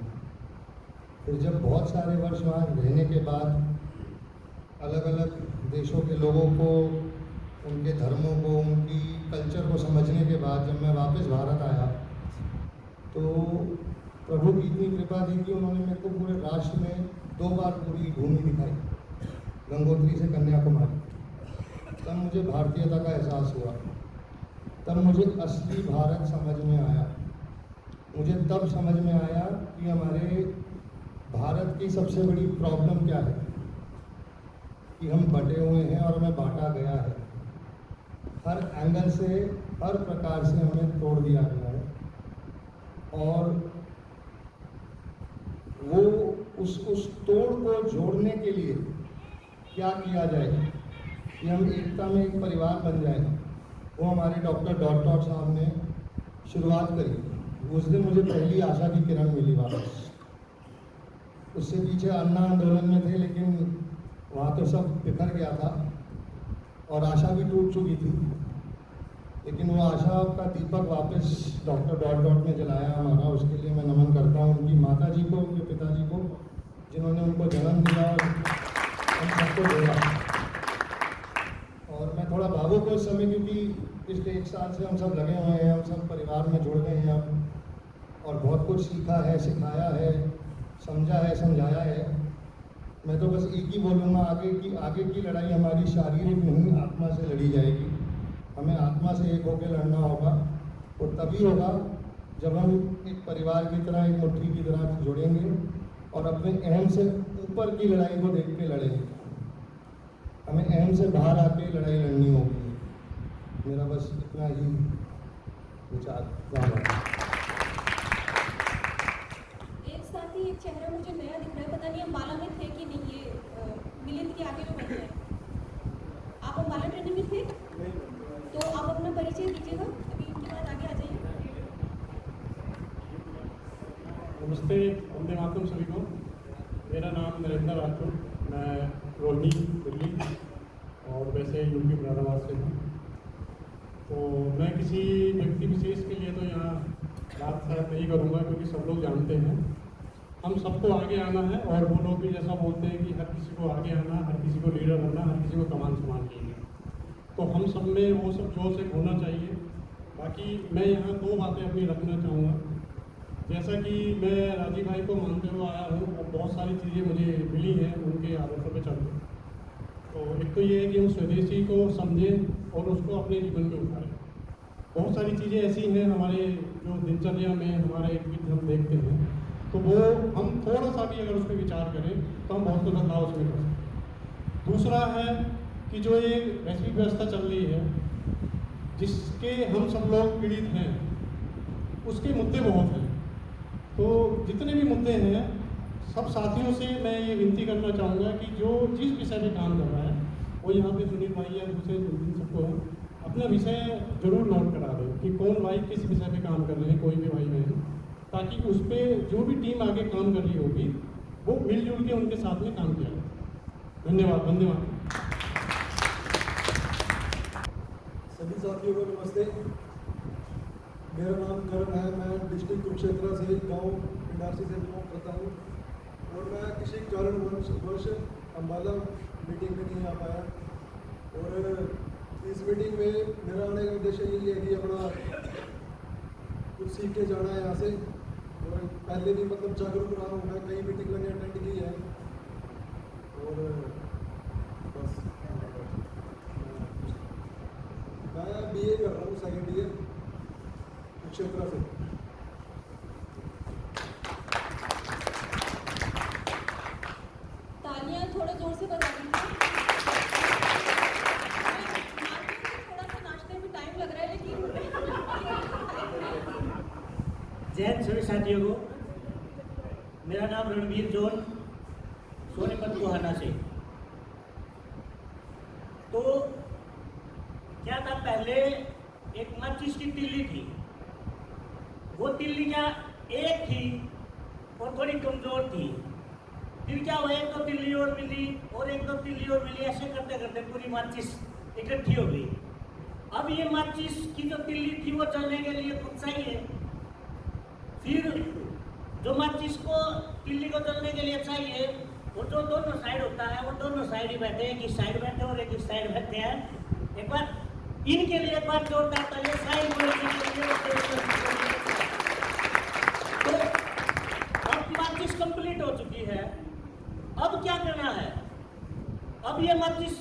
फिर जब बहुत सारे वर्ष वहाँ रहने के बाद अलग अलग देशों के लोगों को, उनके धर्मों को, उनकी कल्चर को समझने के बाद जब मैं वापस भारत आया तो प्रभु की इतनी कृपा थी कि उन्होंने मेरे को पूरे राष्ट्र में 2 बार पूरी भूमि दिखाई, गंगोत्री से कन्याकुमारी। तब मुझे भारतीयता का एहसास हुआ, तब मुझे असली भारत समझ में आया। मुझे तब समझ में आया कि हमारे भारत की सबसे बड़ी प्रॉब्लम क्या है, कि हम बटे हुए हैं और हमें बांटा गया है। हर एंगल से, हर प्रकार से हमें तोड़ दिया गया है। और वो उस तोड़ को जोड़ने के लिए क्या किया जाए कि हम एकता में एक परिवार बन जाए, वो हमारे डॉक्टर डॉट डॉट साहब ने शुरुआत करी। उस दिन मुझे पहली आशा की किरण मिली वापस। उससे पीछे अन्ना आंदोलन में थे, लेकिन वहाँ तो सब बिखर गया था और आशा भी टूट चुकी थी। लेकिन वो आशा का दीपक वापस डॉक्टर डॉट डॉट ने जलाया हमारा। उसके लिए मैं नमन करता हूँ उनकी माता जी को, उनके पिताजी को, जिन्होंने उनको जन्म दिया और हम सबको जोड़ा। और मैं थोड़ा भावुक हूँ इस समय, क्योंकि पिछले 1 साल से हम सब लगे हुए हैं, हम सब परिवार में जुड़ गए हैं अब, और बहुत कुछ सीखा है, सिखाया है, समझा है, समझाया है। मैं तो बस एक ही बोलूँगा, आगे की लड़ाई हमारी शारीरिक नहीं, आत्मा से लड़ी जाएगी। हमें आत्मा से एक होकर लड़ना होगा। वो तभी होगा जब हम एक परिवार की तरह, एक मुट्ठी की तरह जुड़ेंगे और अपने अहम से ऊपर की लड़ाई को देख के लड़ेंगे। हमें अहम से बाहर आके लड़ाई लड़नी होगी। मेरा बस इतना ही विचार। एक साथ ही एक चेहरा मुझे नया दिख रहा है, पता नहीं अम्बाला में थे कि नहीं। ये मिलिंद के आगे जो बैठे हैं, आप अम्बाला ट्रेनिंग में थे? तो आप अपना परिचय दीजिएगा, अभी इनके बाद आगे आ जाइए। नमस्ते, वंदे मातरम सभी को। मेरा नाम नरेंद्र राठौर, मैं रोहिणी दिल्ली और वैसे यूपी मुरादाबाद से हूँ। तो मैं किसी व्यक्ति विशेष के लिए तो यहाँ बात शायद नहीं करूँगा, क्योंकि सब लोग जानते हैं हम सबको आगे आना है। और वो लोग भी जैसा बोलते हैं कि हर किसी को आगे आना, हर किसी को लीडर बनना, हर किसी को कमान संभाल लेना, तो हम सब में वो सब जोश एक होना चाहिए। बाकी मैं यहाँ 2 बातें अपनी रखना चाहूँगा। जैसा कि मैं राजीव भाई को मानते हुए आया हूँ और बहुत सारी चीज़ें मुझे मिली हैं उनके आदर्शों पे चलते। तो एक तो ये है कि हम स्वदेशी को समझें और उसको अपने जीवन में उतारें। बहुत सारी चीज़ें ऐसी हैं हमारे जो दिनचर्या में हमारे इर्द हम देखते हैं, तो वो हम थोड़ा सा भी अगर उस पर विचार करें तो हम बहुत बदलाव उसमें कर सकते हैं। दूसरा है कि जो ये वैश्विक व्यवस्था चल रही है, जिसके हम सब लोग पीड़ित हैं, उसके मुद्दे बहुत हैं। तो जितने भी मुद्दे हैं, सब साथियों से मैं ये विनती करना चाहूँगा कि जो जिस विषय पे काम कर रहा है, वो यहाँ पे सुनील भाई या दूसरे जिन सबको अपना विषय जरूर नोट करा दें कि कौन भाई किस विषय पे काम कर रहे हैं, कोई भी भाई बहन, ताकि उस पर जो भी टीम आगे काम कर रही होगी वो मिलजुल के उनके साथ में काम किया जाए। धन्यवाद। धन्यवाद सभी साथियों को नमस्ते। मेरा नाम करण है, मैं डिस्ट्रिक्ट कुरुक्षेत्र से गांव पिंडारसी से बिलोंग करता हूं और मैं किसी कारणवश अम्बाला मीटिंग में नहीं आ पाया। और इस मीटिंग में मेरा आने का उद्देश्य यही है कि अपना कुछ सीख के जाना है यहाँ से। और पहले भी मतलब जागरूक रहा हूँ, मैं कई मीटिंग मैंने अटेंड की है। और बस मैं BA कर रहा हूँ, 2nd ईयर कुरुक्षेत्र से। तालियां थोड़ा जोर से बजा दीजिए। थोड़ा सा नाचने में टाइम लग रहा है, लेकिन जय हिंद सभी साथियों को। मेरा नाम रणवीर जॉन, सोनीपत गोहाना से। तो क्या था, पहले एक माचिस की तिल्ली थी, वो तिल्लियाँ एक थी और थोड़ी कमजोर थी। फिर क्या हुआ, एक दो तिल्ली और मिली और एक दो तिल्ली और मिली, ऐसे करते करते पूरी माचिस इकट्ठी हो गई। अब ये माचिस की जो तिल्ली थी वो चलने के लिए कुछ चाहिए। फिर जो माचिस को तिल्ली को चलने के लिए चाहिए, वो जो दोनों साइड होता है वो दोनों साइड ही बैठे, एक इस साइड बैठे और एक इस साइड बैठे हैं। एक बार इनके लिए एक बार जोरदार तालियां साइड तो अब माचिस कंप्लीट हो चुकी है। अब क्या करना है, अब ये माचिस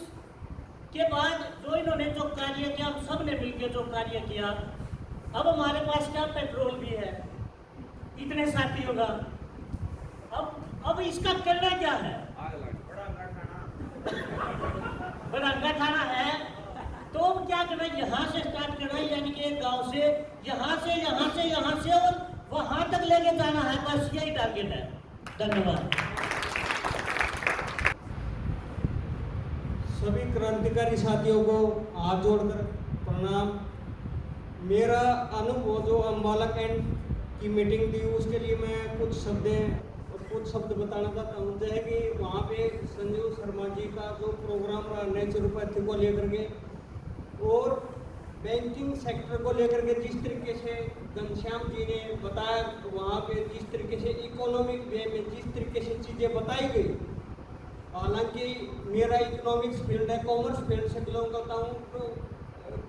के बाद जो इन्होंने जो कार्य किया, हम सब ने मिलकर जो कार्य किया, अब हमारे पास क्या पेट्रोल भी है इतने साथियों का। अब इसका करना क्या है, बड़ा खाना है। तो अब क्या करना है, यहाँ से स्टार्ट करना है, यानी कि एक गांव से यहाँ से और वहां तक लेके जाना है, बस यही टारगेट है। धन्यवाद। सभी क्रांतिकारी साथियों को हाथ जोड़कर प्रणाम। मेरा अनुभव जो अम्बाला कैंट की मीटिंग थी उसके लिए मैं कुछ शब्द बताना चाहता हूँ। जैसे कि वहाँ पे संजीव शर्मा जी का जो प्रोग्राम रहा नेचुरोपैथी को लेकर के और बैंकिंग सेक्टर को लेकर के, जिस तरीके से घनश्याम जी ने बताया, वहाँ पे जिस तरीके से इकोनॉमिक वे में जिस तरीके से चीज़ें बताई गई। हालांकि मेरा इकोनॉमिक्स फील्ड है, कॉमर्स फील्ड से बिलोंग करता हूँ, तो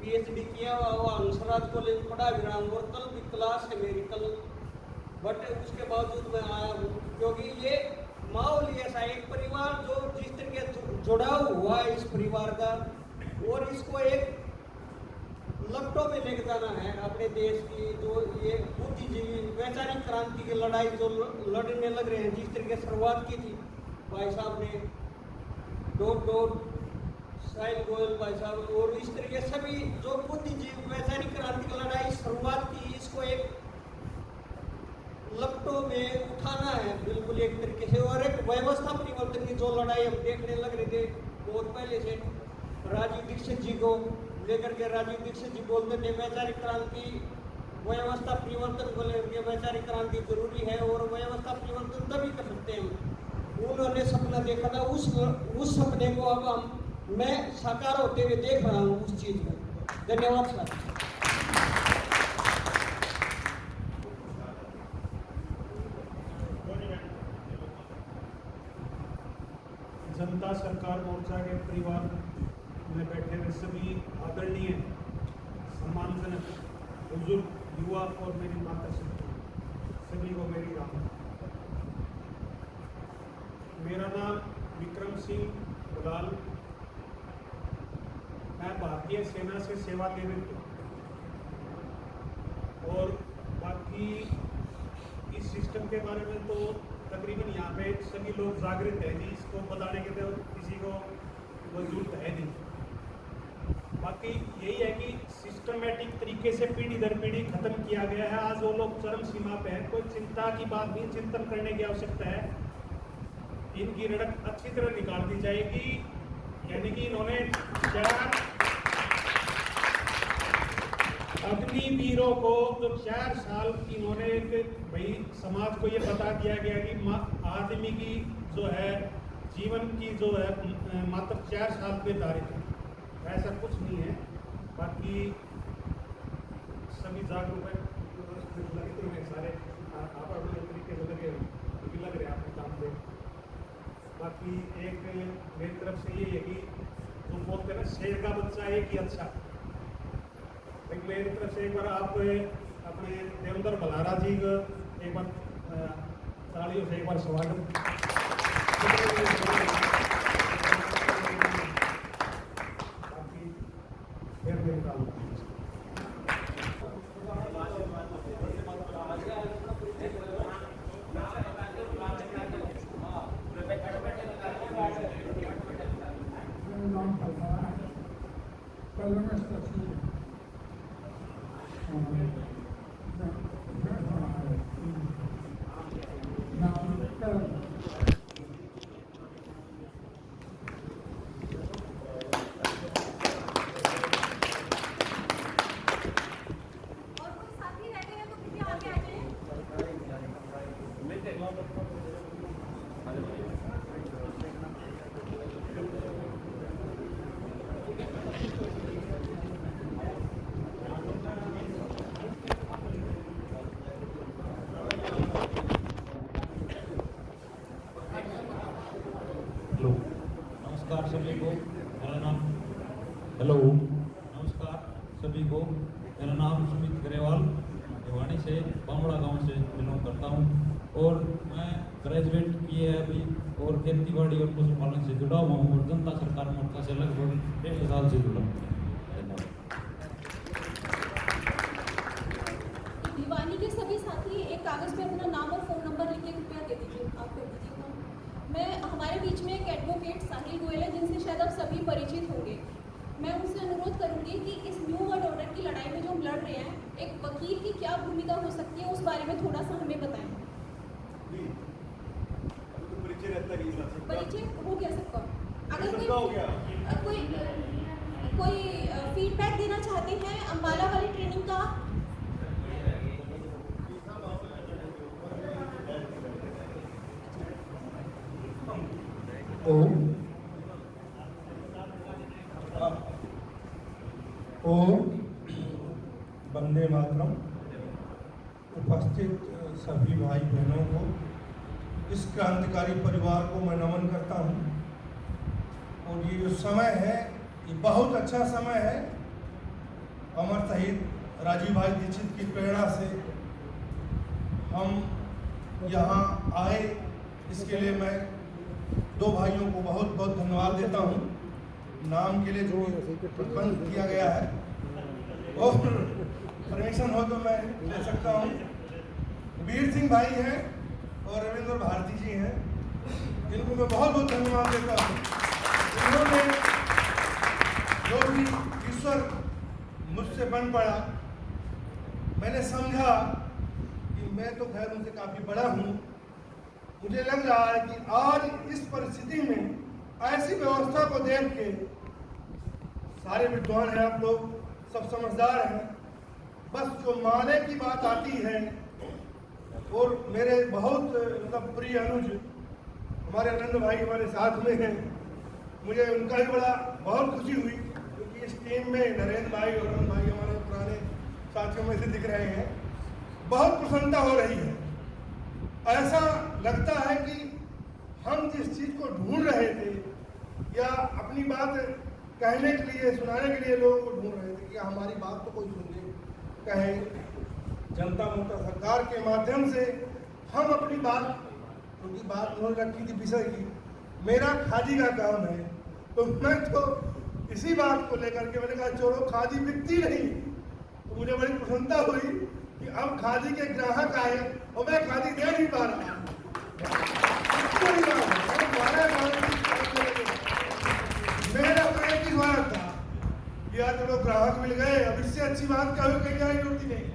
पीएचडी किया हुआ हंसराज कॉलेज पढ़ा भी रहा हूँ और कल भी क्लास है मेरी कल, बट उसके बावजूद मैं आया हूँ क्योंकि ये माहौल ऐसा एक परिवार जो जिस तरीके जुड़ाव हुआ है इस परिवार का, और इसको एक लपटों में लेकर जाना है अपने देश की। जो ये बुद्धिजीवी वैचारिक क्रांति की लड़ाई जो लड़ने लग रहे हैं, जिस तरीके शुरुआत की थी भाई साहब ने, साहिल गोयल भाई साहब, और इस तरीके सभी जो बुद्धिजीवी वैचारिक क्रांति की लड़ाई शुरुआत की, इसको एक लपटों में उठाना है बिल्कुल एक तरीके से। और एक व्यवस्था परिवर्तन की जो लड़ाई हम देखने लग रहे थे बहुत पहले से, राजीव दीक्षित जी को लेकर के, राजीव दीक्षित जी बोलते थे वैचारिक क्रांति, व्यवस्था परिवर्तन को लेकर वैचारिक क्रांति जरूरी है और व्यवस्था परिवर्तन तभी कर सकते हैं। उन्होंने सपना देखा था, उस सपने को अब मैं साकार होते हुए देख रहा हूँ उस चीज में। धन्यवाद सर। जनता सरकार मोर्चा के परिवार में बैठे हुए सभी आदरणीय सम्मानजनक बुजुर्ग, युवा और मेरी माता सभी को मेरी राम। मेरा नाम विक्रम सिंह गुलाल, मैं भारतीय सेना से सेवानिवृत्त हूँ और बाकी इस सिस्टम के बारे में तो तकरीबन यहाँ पे सभी लोग जागृत हैं जी, इसको बताने के तो किसी को जरूरत है नहीं। बाकी यही है कि सिस्टमेटिक तरीके से पीढ़ी दर पीढ़ी खत्म किया गया है। आज वो लोग चरम सीमा पे हैं, कोई चिंता की बात नहीं, चिंतन करने की आवश्यकता है। इनकी रड़क अच्छी तरह निकाल दी जाएगी। यानी कि इन्होंने अग्निवीरों को जो 4 साल इन्होंने भाई समाज को ये बता दिया गया कि आदमी की जो है जीवन की जो है मात्र 4 साल निर्धारित है, ऐसा कुछ नहीं है। बाकी सभी जागरूक है, लगते हैं सारे आप अपने तरीके से लग रहे हैं अपने काम पे। बाकी एक मेरी तरफ से ये है कि जो बोलते हैं ना शेर का बच्चा एक ही अच्छा, मेरी तरफ से एक बार आप अपने देवेंद्र बलारा जी को एक बार तालियों से एक बार स्वागत। बाकी फिर मेरे काम नमस्कार सभी को, मेरा नाम नमस्कार सभी को, मेरा नाम सुमित ग्रेवाल भिवानी से बामड़ा गांव से बिलोंग करता हूं और मैं ग्रेजुएट किए है अभी और खेती बाड़ी और पशुपालन से जुड़ा हुआ हूं और जनता सरकार मोर्चा से लगभग 1.5 साल से जुड़ा हूँ। भिवानी के सभी साथी एक कागज़ पे अपना नाम और फ़ोन नंबर लिख के कृपया दे दीजिए, आप कर दीजिए। मैं हमारे बीच में एक एडवोकेट साहिल गोयल है जिनसे शायद आप सभी परिचित होंगे। मैं उनसे अनुरोध करूंगी कि इस न्यू वर्ल्ड ऑर्डर की लड़ाई में जो हम लड़ रहे हैं, एक वकील की क्या भूमिका हो सकती है उस बारे में थोड़ा सा हमें बताएं। परिचय हो गया सबका? अगर कोई फीडबैक देना चाहते हैं अम्बाला वाली ट्रेनिंग का, ओ वंदे मातरम। उपस्थित सभी भाई बहनों को, इस क्रांतिकारी परिवार को मैं नमन करता हूँ। और ये जो समय है ये बहुत अच्छा समय है। अमर शहीद राजीव भाई दीक्षित की प्रेरणा से हम यहाँ आए, इसके लिए मैं दो भाइयों को बहुत बहुत धन्यवाद देता हूँ। नाम के लिए जो प्रबंध किया गया है और परमिशन हो तो मैं ले सकता हूँ। वीर सिंह भाई हैं और रविंद्र भारती जी हैं, जिनको मैं बहुत बहुत धन्यवाद देता हूँ। इन्होंने जो भी ईश्वर मुझसे बन पड़ा, मैंने समझा कि मैं तो खैर उनसे काफ़ी बड़ा हूँ। मुझे लग रहा है कि आज इस परिस्थिति में ऐसी व्यवस्था को देख के, सारे विद्वान हैं आप लोग, सब समझदार हैं, बस जो माने की बात आती है। और मेरे बहुत मतलब प्रिय अनुज हमारे आनंद भाई हमारे साथ में हैं, मुझे उनका भी बहुत खुशी हुई क्योंकि इस टीम में नरेंद्र भाई और आनंद भाई हमारे पुराने साथियों में से दिख रहे हैं। बहुत प्रसन्नता हो रही है। ऐसा लगता है कि हम जिस चीज़ को ढूंढ रहे थे या अपनी बात कहने के लिए, सुनाने के लिए लोगों को ढूंढ रहे थे कि हमारी बात तो कोई सुने, कहे। जनता मोर्चा सरकार के माध्यम से हम अपनी बात, क्योंकि बात उन्होंने रखी थी विषय की, मेरा खादी का काम है, तो मैं तो इसी बात को लेकर के मैंने कहा चलो खादी बिकती नहीं। तो मुझे बड़ी प्रसन्नता हुई कि अब खादी के ग्राहक आए और मैं खादी दे नहीं पा रहा। मेरा तो एक ही स्वागत था कि यार चलो ग्राहक मिल गए, अब इससे अच्छी बात क्या हो कहीं आई होती नहीं।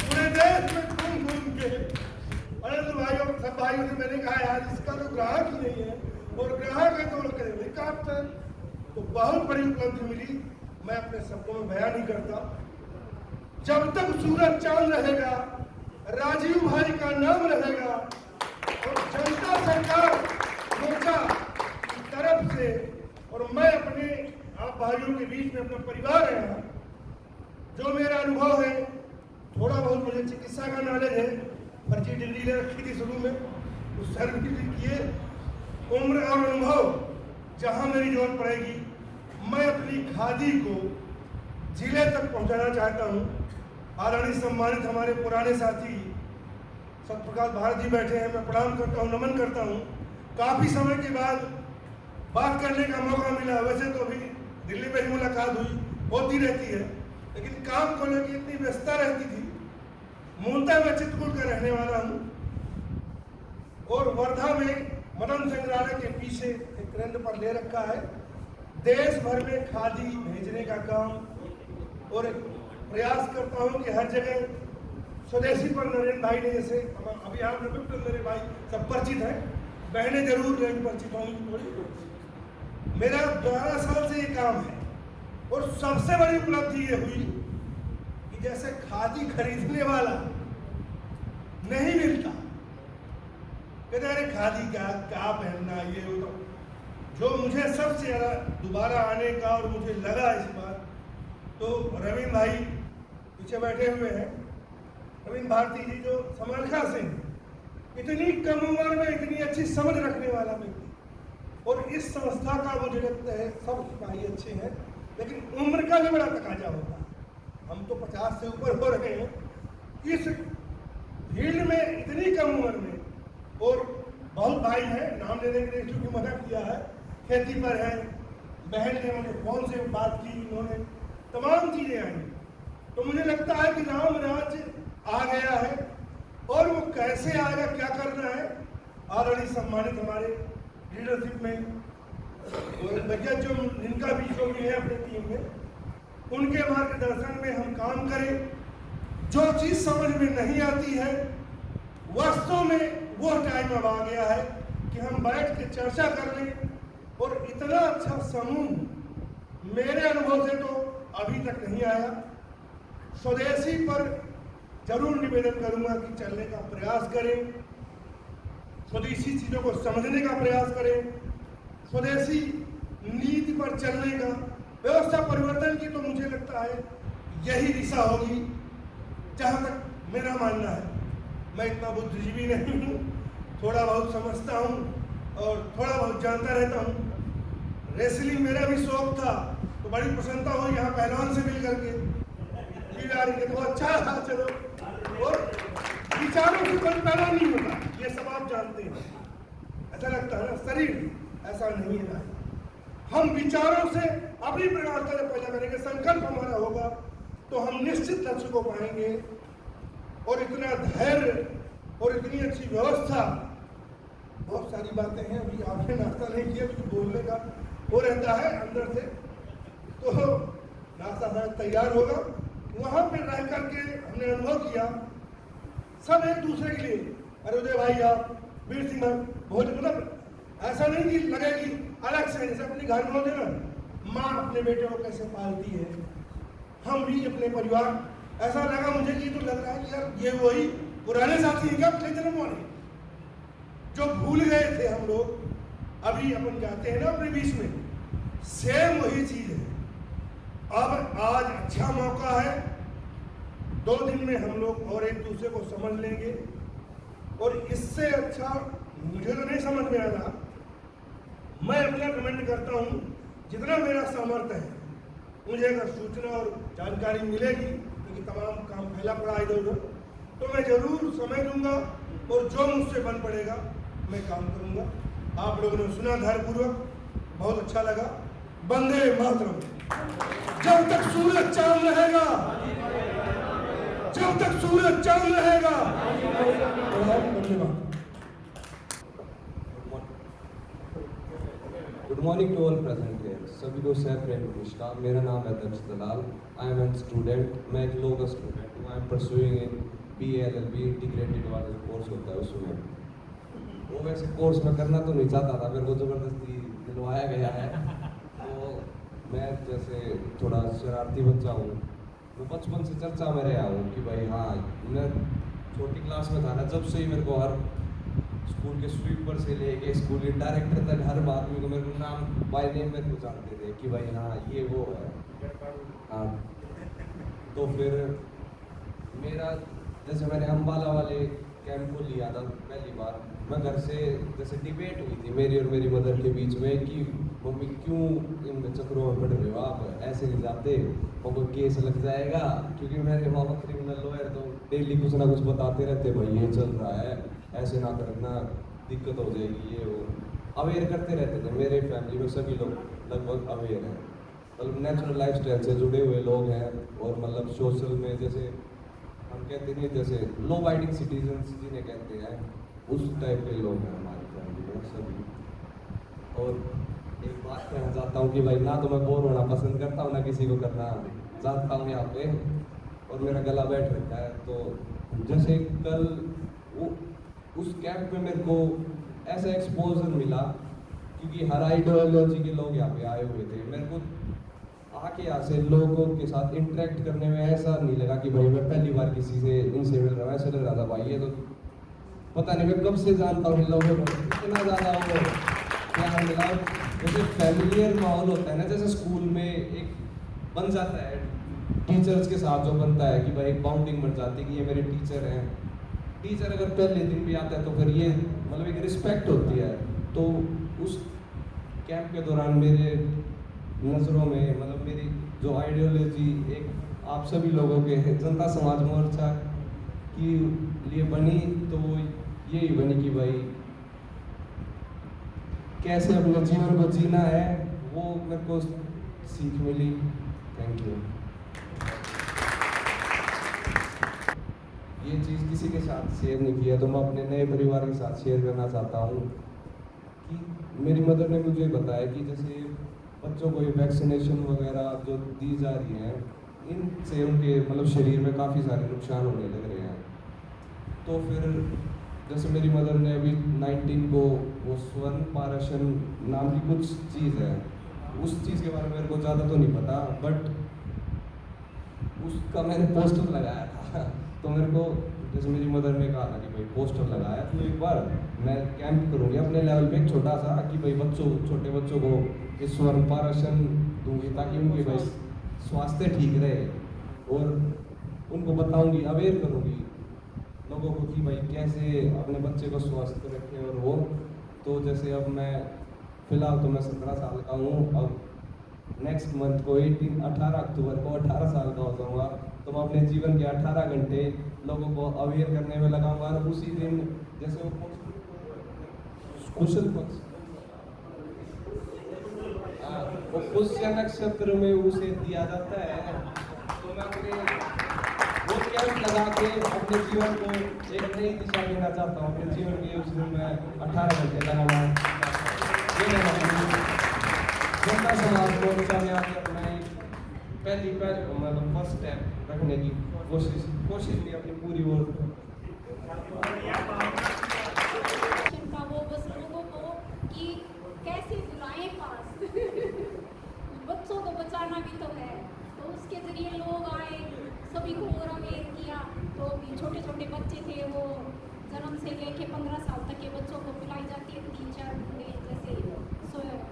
पूरे देश में घूम घूम के अरे तो भाई और सब भाइयों से मैंने कहा यार इसका तो ग्राहक ही नहीं है, और ग्राहक है तो लोग कहेंगे काटते। तो बहुत बड़ी उपलब्धि मिली, मैं अपने शब्दों में बयान नहीं करता। जब तक सूरज चांद रहेगा, राजीव भाई का नाम रहेगा और जनता सरकार मोर्चा की तरफ से, और मैं अपने आप भाइयों के बीच में अपना परिवार है, जो मेरा अनुभव है, थोड़ा बहुत मुझे चिकित्सा का नॉलेज है, फर्जी डिग्री ले रखी थी शुरू में, उस सर्टिफिकेट किए, उम्र और अनुभव जहां मेरी जरूरत पड़ेगी मैं अपनी खादी को जिले तक पहुंचाना चाहता हूं। आदरणीय सम्मानित हमारे पुराने साथी सत्यप्रकाश भारत जी बैठे हैं, मैं प्रणाम करता हूं, नमन करता हूं। काफ़ी समय के बाद बात करने का मौका मिला। वैसे तो अभी दिल्ली में ही मुलाकात हुई, होती रहती है, लेकिन काम को लेकर इतनी व्यस्तता रहती थी। मूलतः मैं चित्रकूट का रहने वाला हूँ और वर्धा में मदन संग्रहालय के पीछे एक केंद्र पर ले रखा है। देश भर में खादी भेजने का काम और प्रयास करता हूँ कि हर जगह स्वदेशी पर नरेंद्र भाई ने, जैसे अभी आप मेरे भाई सब परिचित हैं, बहनें जरूर नहीं परिचित होंगी थोड़ी। मेरा 12 साल से ये काम है और सबसे बड़ी उपलब्धि ये हुई कि जैसे खादी खरीदने वाला नहीं मिलता, कहते अरे खादी क्या पहनना ये वो। तो जो मुझे सबसे ज़्यादा दोबारा आने का और मुझे लगा इस बार, तो रविंद्र भाई पीछे बैठे हुए हैं, रविंद्र भारती जी जो समालखा से हैं, इतनी कम उम्र में इतनी अच्छी समझ रखने वाला व्यक्ति। और इस संस्था का मुझे लगता है सब सिपाही अच्छे हैं, लेकिन उम्र का भी बड़ा तकाजा होता है। हम तो 50 से ऊपर हो रहे हैं, इस फील्ड में इतनी कम उम्र में। और बहुत भाई हैं, नाम लेने के लिए चूंकि मना किया है, खेती पर है, बहन ने मुझे फोन से बात की, इन्होंने तमाम चीज़ें आई। तो मुझे लगता है कि राम राज्य आ गया है, और वो कैसे आएगा, क्या करना है, ऑलरेडी सम्मानित हमारे लीडरशिप में और भैया जो जिनका भी जो भी है अपनी टीम में, उनके मार्गदर्शन में हम काम करें। जो चीज़ समझ में नहीं आती है, वास्तव में वो टाइम अब आ गया है कि हम बैठ के चर्चा कर लें। और इतना अच्छा समूह मेरे अनुभव से तो अभी तक नहीं आया। स्वदेशी पर जरूर निवेदन करूंगा कि चलने का प्रयास करें, स्वदेशी चीज़ों को समझने का प्रयास करें, स्वदेशी नीति पर चलने का, व्यवस्था परिवर्तन की तो मुझे लगता है यही दिशा होगी, जहाँ तक मेरा मानना है। मैं इतना बुद्धिजीवी नहीं हूँ, थोड़ा बहुत समझता हूँ और थोड़ा बहुत जानता रहता हूँ। रेसलिंग मेरा भी शौक था, तो बड़ी प्रसन्नता हुई यहाँ पहलवान से मिल करके, तो अच्छा रहा। चलो, और विचारों से कोई पैदा नहीं होता, ये सब आप जानते हैं। ऐसा लगता है ना, शरीर ऐसा नहीं है। हम विचारों से अपनी प्रगाढ़ता पैदा करेंगे, संकल्प हमारा होगा तो हम निश्चित लक्ष्य को पाएंगे। और इतना धैर्य और इतनी अच्छी व्यवस्था, बहुत सारी बातें हैं, अभी आपने नाश्ता नहीं किया, कुछ बोलने का वो रहता है अंदर से, तो नाश्ता शायद तैयार होगा। वहाँ पे रह करके हमने अनुभव किया, सब एक दूसरे के लिए, अरे उदय भाई आप, वीर सिंह बहुत, मतलब ऐसा नहीं कि लगेगी अलग से, जैसे अपने घर में होते ना, माँ अपने बेटे को कैसे पालती है, हम भी अपने परिवार, ऐसा लगा मुझे कि तो लग रहा है कि यार ये वही पुराने साथी हैं क्या, पिछले जन्म वाले, जो भूल गए थे हम लोग, अभी अपन जाते हैं ना अपने बीच में, सेम वही चीज है। अब आज अच्छा मौका है, 2 दिन में हम लोग और एक दूसरे को समझ लेंगे। और इससे अच्छा मुझे तो नहीं समझ में आ रहा, मैं अपना कमेंट करता हूँ, जितना मेरा सामर्थ्य है, मुझे अगर सूचना और जानकारी मिलेगी, क्योंकि तमाम काम फैला पड़ा इधर उधर, तो मैं जरूर समय दूंगा और जो मुझसे बन पड़ेगा मैं काम करूंगा। आप लोगों ने सुना धैर्यपूर्वक, बहुत अच्छा लगा। वंदे मातरम। जब तक सूरज चांद रहेगा, जब तक सूरज चांद रहेगा। धन्यवाद। Good morning to all present here. सभी को सह प्रेम नमस्कार। मेरा नाम है Daksh Dalal. I am an student. मैं एक लॉ का स्टूडेंट हूँ। I am pursuing in BA-LLB integrated वाला जो कोर्स होता है उसमें। वो वैसे कोर्स में करना तो नहीं चाहता था, मेरे को ज़बरदस्ती दिलवाया गया है। तो मैं जैसे थोड़ा शरारती बच्चा हूँ, मैं बचपन से चर्चा में रहा हूँ कि भाई हाँ, मैं छोटी क्लास में था ना, जब से ही मेरे को हर स्कूल के स्वीपर से लेके स्कूल के डायरेक्टर तक हर बात में मेरे को नाम बाय नेम मेरे को जानते थे कि भाई हाँ ये वो है। हाँ, तो फिर मेरा जैसे मैंने अम्बाला वाले कैंप को लिया था पहली बार, मैं घर से जैसे डिबेट हुई थी मेरी और मेरी मदर के बीच में कि मम्मी क्यों इन चक्रों में पड़ रहे हो आप, ऐसे नहीं जाते, और कोई केस लग जाएगा। क्योंकि मेरे मामा क्रिमिनल लॉयर तो डेली कुछ ना कुछ बताते रहते, भाई ये चल रहा है, ऐसे ना करना, दिक्कत हो जाएगी, ये वो अवेयर करते रहते थे। मेरे फैमिली में सभी लोग लगभग अवेयर हैं, मतलब नेचुरल लाइफस्टाइल से जुड़े हुए लोग हैं, और मतलब सोशल में जैसे हम कहते नहीं, जैसे लॉ अबाइडिंग सिटीजन्स जिन्हें कहते हैं, उस टाइप के लोग हैं हमारी फैमिली में सभी। और एक बात कहना चाहता हूँ कि भाई ना तो मैं बोर होना पसंद करता हूँ, ना किसी को करना चाहता हूँ यहाँ पे, और मेरा गला बैठ रहता है। तो जैसे कल वो उस कैंप में मेरे को ऐसा एक्सपोजर मिला, क्योंकि हर आइडियोलॉजी के लोग यहाँ पे आए हुए थे। मेरे को आके यहाँ से लोगों के साथ इंटरेक्ट करने में ऐसा नहीं लगा कि भाई मैं पहली बार किसी से इनसे मिल रहा हूँ, ऐसा लग रहा था भाई ये तो पता नहीं मैं कब से जानता हूँ इन लोगों को, इतना ज़्यादा वो प्यार मिला। जैसे फैमिलियर माहौल होता है ना, जैसे स्कूल में एक बन जाता है टीचर्स के साथ जो बनता है कि भाई बाउंडिंग बन जाती है कि ये मेरे टीचर हैं। टीचर अगर पहले दिन भी आता है तो फिर ये मतलब एक रिस्पेक्ट होती है। तो उस कैंप के दौरान मेरे नज़रों में मतलब मेरी जो आइडियोलॉजी एक आप सभी लोगों के जनता समाज मोर्चा की लिए बनी, तो वो यही बनी कि भाई कैसे अपने जीवन को जीना है, वो मेरे को सीख मिली। Thank you. ये चीज़ किसी के साथ शेयर नहीं किया, तो मैं अपने नए परिवार के साथ शेयर करना चाहता हूँ कि मेरी मदर ने मुझे बताया कि जैसे बच्चों को ये वैक्सीनेशन वगैरह जो दी जा रही हैं, इनसे उनके मतलब शरीर में काफ़ी सारे नुकसान होने लग रहे हैं। तो फिर जैसे मेरी मदर ने अभी 19 को वो स्वर्ण पाराशन नाम की कुछ चीज़ है, उस चीज़ के बारे में मेरे को ज़्यादा तो नहीं पता, बट उसका मैंने पोस्टर लगाया था। तो मेरे को जैसे मेरी मदर ने कहा था कि भाई पोस्टर लगाया तो एक बार मैं कैंप करूँगी अपने लेवल पे एक छोटा सा कि भाई छोटे बच्चों को इस स्वर्ण पाराशन दूंगी ताकि उनके भाई स्वास्थ्य ठीक रहे, और उनको बताऊंगी, अवेयर करूंगी लोगों को कि भाई कैसे अपने बच्चे को स्वस्थ रखें। और वो तो जैसे अब मैं फ़िलहाल तो मैं 17 साल का हूँ, अब नेक्स्ट मंथ को 18 अक्टूबर को 18 साल का हो जाऊँगा, तो मैं अपने जीवन के 18 घंटे लोगों को अवेयर करने में लगाऊंगा। और उसी दिन जैसे वो कुशल पक्ष वो पुष्य नक्षत्र में उसे दिया जाता है, तो मैं अपने वो कैंप लगा के अपने जीवन को एक नई दिशा देना चाहता हूँ। अपने जीवन के उस दिन मैं 18 घंटे लगाना जनता समाज मोर्चा में आके अपना पहली मतलब फर्स्ट स्टेप रखने की कोशिश भी अपनी पूरी ओर का वो बस लोगों को कि कैसे बुलाएं पास बच्चों को बचाना भी तो है, तो उसके जरिए लोग आए, सभी को और अवेयर किया। तो छोटे छोटे बच्चे थे, वो जन्म से लेके 15 साल तक के बच्चों को पिलाई जाती है 3-4 बूंदे, जैसे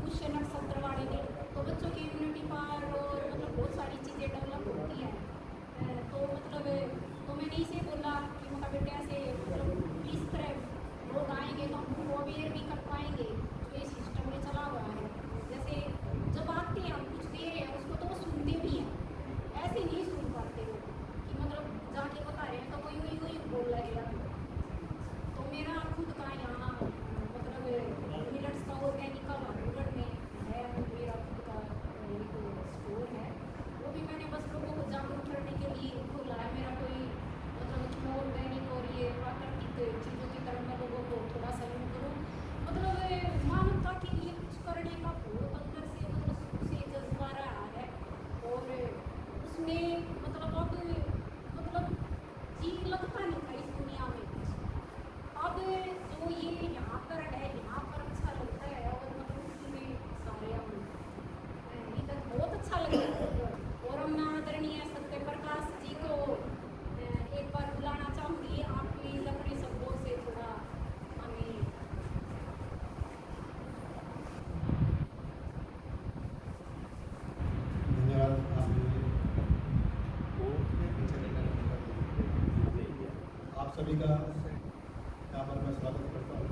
पुष्य नक्षत्र वाले ने, तो बच्चों की इम्यूनिटी पावर और मतलब बहुत सारी चीज़ें डेवलप होती हैं। तो मतलब तो मैंने इसे बोला कि मेरा बेटा से मतलब इस तरह लोग आएंगे तो हम उनको अवेयर भी कर पाएंगे जो इस सिस्टम में चला हुआ है। जैसे जब आते हैं हम कुछ दे रहे हैं उसको तो वो सुनते भी हैं, ऐसे नहीं सुन पाते वो कि मतलब जाके बता रहे हैं तो कोई वही बोल रहे हैं। तो मेरा खुद का यहाँ मतलब मिलट्स का ऑर्गेनिक का भागलपुर में है, मेरा खुद का एक स्टोर है, वो भी मैंने बस लोगों को जागरूक करने के लिए खोला है। मेरा कोई मतलब ऑर्गेनिक और ये प्राकृतिक चीज़ों की तरफ मैं लोगों को थोड़ा सा यूँ करूँ, मतलब मानवता के लिए कुछ करने का बहुत अंदर से मतलब शुरू से जज्बा रहा है। और उसमें मतलब अब मतलब जी लगता नहीं था इस दुनिया में, अब जो ये यहाँ पर है यहाँ पर अच्छा लगता है, और मतलब उसमें सारे हम इधर बहुत अच्छा लगता है। और हम आदरणीय सत्य प्रकाश जी को एक बार बुलाना चाहूँगी, आप प्लीज़ अपने शब्दों से थोड़ा हमें धन्यवाद। आप सभी का यहाँ पर मैं स्वागत करता हूँ।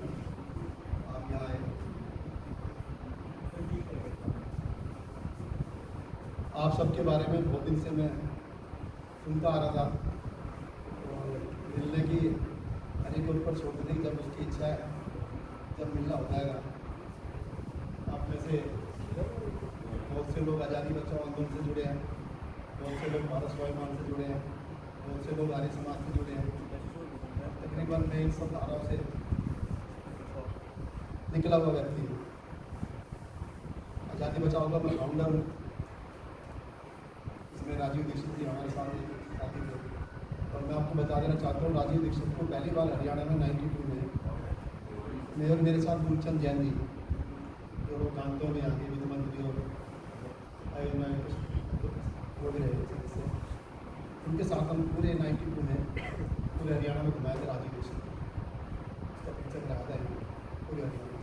आप यहाँ आए, आप सबके बारे में बहुत दिन से मैं सुनता आ रहा था, और मिलने की हर एक ऊपर छोड़ दी जब उसकी इच्छा है, जब मिलना हो जाएगा। आप में से बहुत से लोग आज़ादी बचाओ आंदोलन से जुड़े हैं, बहुत से लोग भारत स्वाभिमान से जुड़े हैं, बहुत से लोग आर्य समाज से जुड़े हैं। तकरीबन मैं इन सब धाराओं से निकला हुआ व्यक्ति हूँ। आज़ादी बचाओ का मैं फाउंडर हूँ, इसमें राजीव दीक्षित जी हमारे साथ साथी थे। और मैं आपको बता देना चाहता हूँ, राजीव दीक्षित को पहली बार हरियाणा में 92 में और मेरे साथ मूलचंद जैन जी, जो लोग जानते होंगे आगे वित्त मंत्री और वो भी रहे थे, उनके साथ हम पूरे 92 में पूरे हरियाणा में घुमाए थे राजीव दीक्षित। पूरे हरियाणा।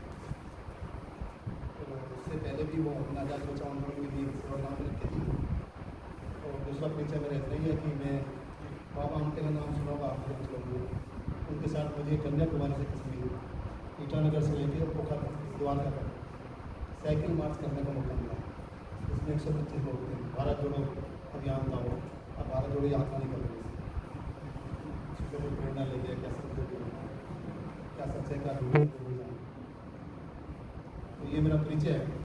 तो उससे पहले भी वो अपना आज़ाद बचाओ आंदोलन में भी प्रोग्राम में रखे थी। और दूसरा परिचय मेरा इतना ही है कि मैं बाबा आमटे का नाम सुना होगा आपने कुछ लोगों ने, उनके साथ मुझे कन्याकुमारी से कश्मीर, ईटानगर से लेकर पोखर द्वारका तक साइकिल मार्च करने का मौका मिला। इसमें 125 लोग थे। भारत जोड़ो अभियान था वो, अब भारत जोड़ो यात्रा निकल रही है। उससे कोई प्रेरणा ले गया क्या सत्य क्या सच्चाई का तो ये मेरा परिचय है।